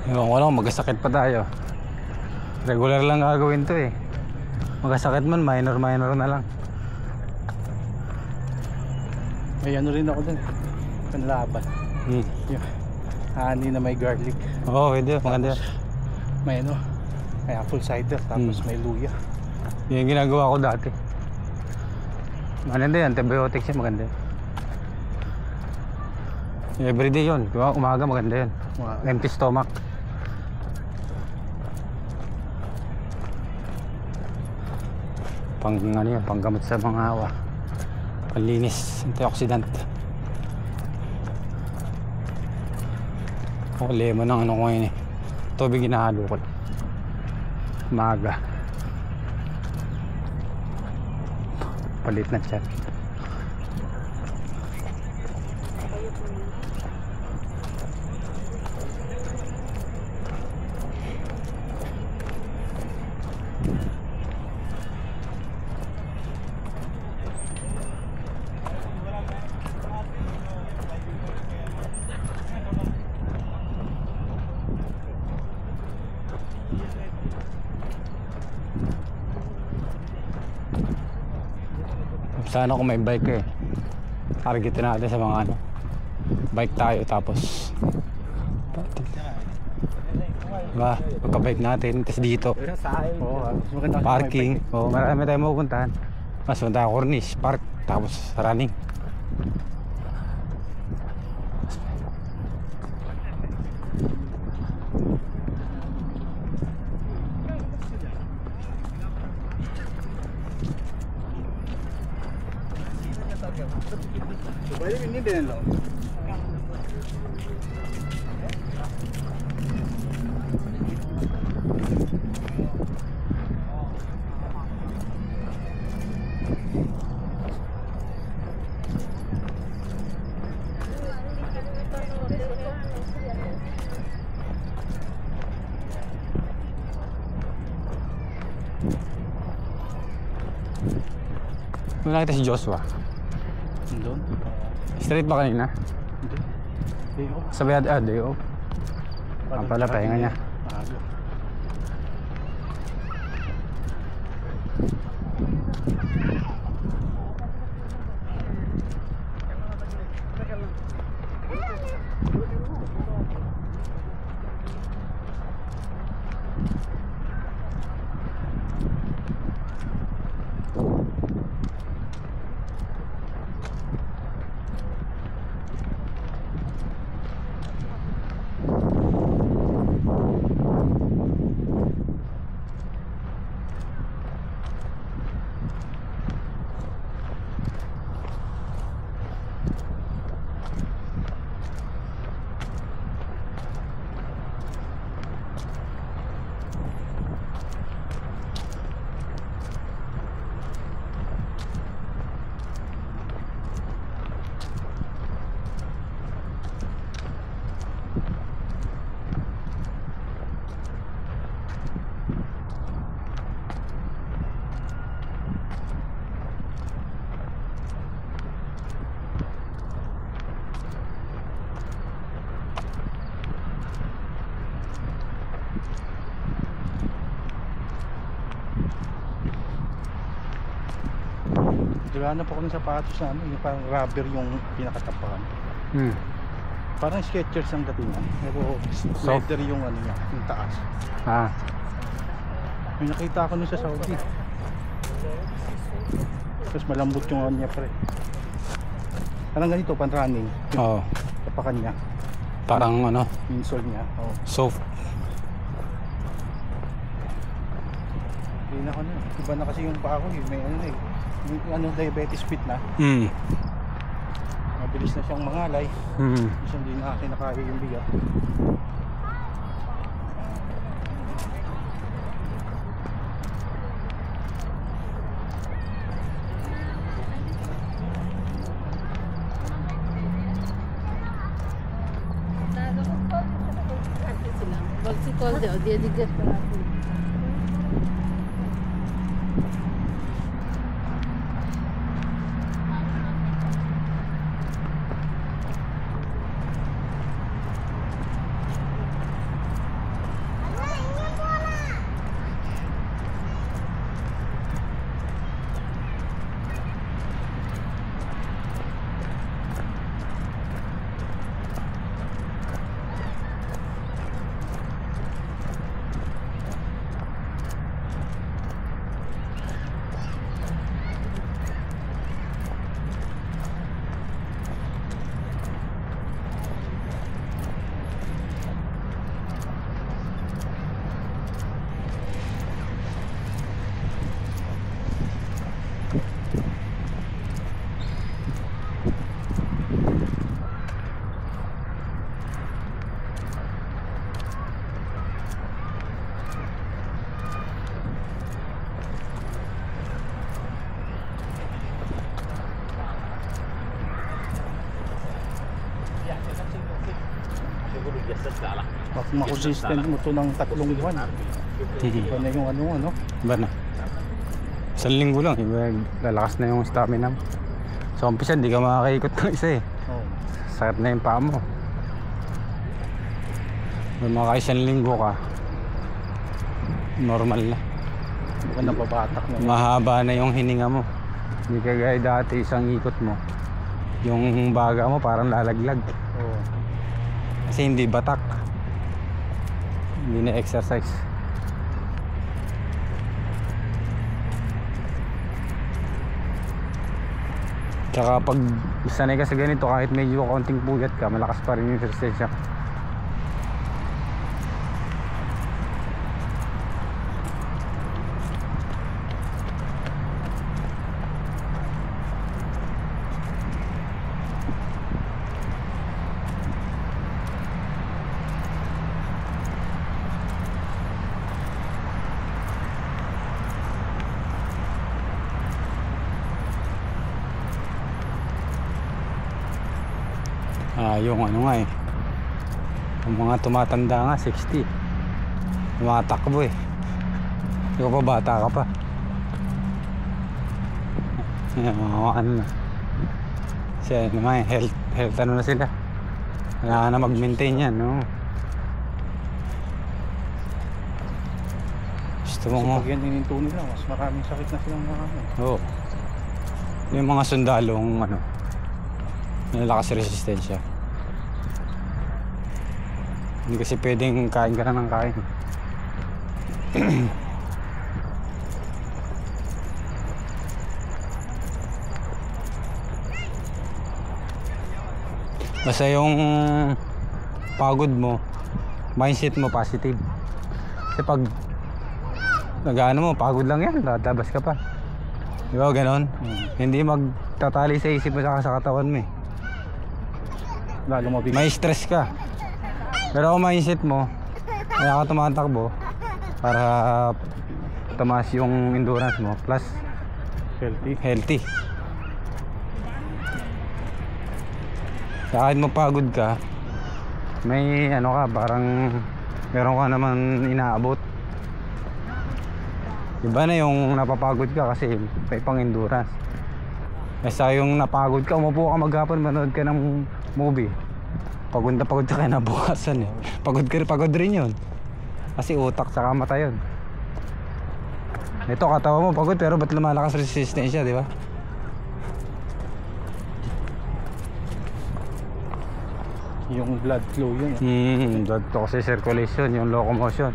Ewan ko lang, magkasakit pa tayo. Regular lang gagawin to eh. Magkasakit man, minor na lang. May ano rin ako dun, panlaban. Yung honey na may garlic. Oo, pwede, maganda. May ano, may apple cider, tapos may luya. Yung ginagawa ko dati. Maganda yan, antibiotics yan, maganda yan. Everyday yun, umaga maganda yan. Empty stomach. Pang ano yan, panggamot sa mga panlinis, antioxidant. O lemon ng ano ko yun eh, tubig ginahalo ko maga, palit na chat. Sana kung may bike eh, targetin natin sa mga ano, bike tayo, tapos diba, pagka-bike natin, tapos dito parking, marami tayong mapupuntahan. Mas punta Corniche Park, tapos running. Ini din lang. Wala kita si Joshua. Doon? Straight ba kanina? Hindi. Day off. Sabi day off. Pala, pahinga niya. Naghanap ako ng sapatos na ano, yung parang rubber yung pinakatapakan. Parang Skechers ang datingan. Pero leather yung ano niya, yung taas. May nakita ako nun sa Saudi. Tapos malambot yung ano niya, pre. Parang ganito, pan running. Oo. Tapakan niya. Parang ano, Insole niya. Oo. soft. Hindi na ako na. Iba na kasi yung paa ko. May ano eh. May ano, diabetes fit na. Mabilis na siyang mangalay. Kasi hindi na akin nakaya yung bigat. Balsikol de, o dia digat pa natin. Pag makonsistent mo to ng 3 buwan. Iba na yung ano. Iba na. Isang linggo lang, lalakas na yung stamina mo. Sa umpisa, hindi ka makakaikot ng isa eh. Sakit na yung paa mo. May mga isang linggo ka, normal na. Baka nababatak na. Mahaba na yung hininga mo. Hindi ka gaya dati, isang ikot mo, yung baga mo parang lalaglag. Kasi hindi batak. Hindi na exercise. Tsaka pag sanay ka sa ganito, kahit medyo konting puyat ka, malakas pa rin yung resistensya. Yung ano nga eh, yung mga tumatanda nga 60, tumatakbo eh. Ikaw pa, bata ka pa. Ano na siya naman, health ano na sila, kailangan na mag-maintain yan, no? Gusto mo nga pag yan ininto nila, mas maraming sakit na silang mga ano. Oo. Yung mga sundalong ano, nalakas resistensya. Hindi kasi pwedeng kain ka na ng kain. Basta yung pagod mo, mindset mo positive. Kasi pag nag-ano mo, pagod lang yan, lalabas ka pa. Di ba ganon? Hindi magtatali sa isip mo sa katawan mo eh. Lalo mabigat. May stress ka. Pero kung mindset mo, kaya ka tumatakbo para tumaas yung endurance mo, plus healthy. Kahit mapagod ka, may ano ka, parang meron ka naman inaabot. Iba na yung napapagod ka kasi may pang endurance. Basta yung napagod ka, umupo ka maghapon, manood ka ng movie, pagod na pagod ka kinabukasan eh. Pagod rin yun. Kasi utak sa mata yun. Ito katawan mo pagod pero ba't lumalakas resistensya, di ba? yung blood flow yun. Blood to kasi circulation, yung locomotion.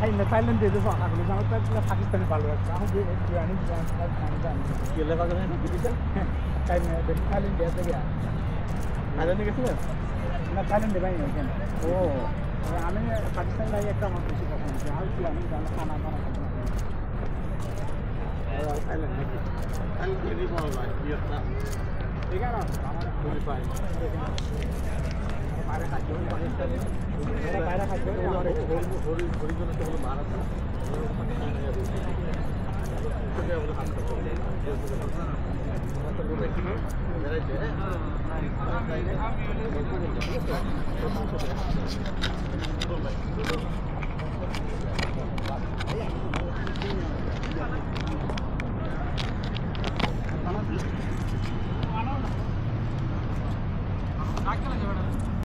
Thailand Thailand दे दो आका को जाओ तक पाकिस्तान भालो है हम भी बिरयानी खाने जाने के लिए का नहीं किसी टाइम में थाइलैंड दे गया थाइलैंड कैसे ना थाइलैंड भाई नहीं ओ हमें पाकिस्तान में एक काम किसी का फोन किया बिरयानी जाना खाना थाइलैंड भी बोल रहा है ये ठीक है ना हमारा पूरी फाइन हमारे साथ जो मेरा पैरा खा जो और थोड़ी जो तो भारत है तो क्या बोल सकते हैं मेरा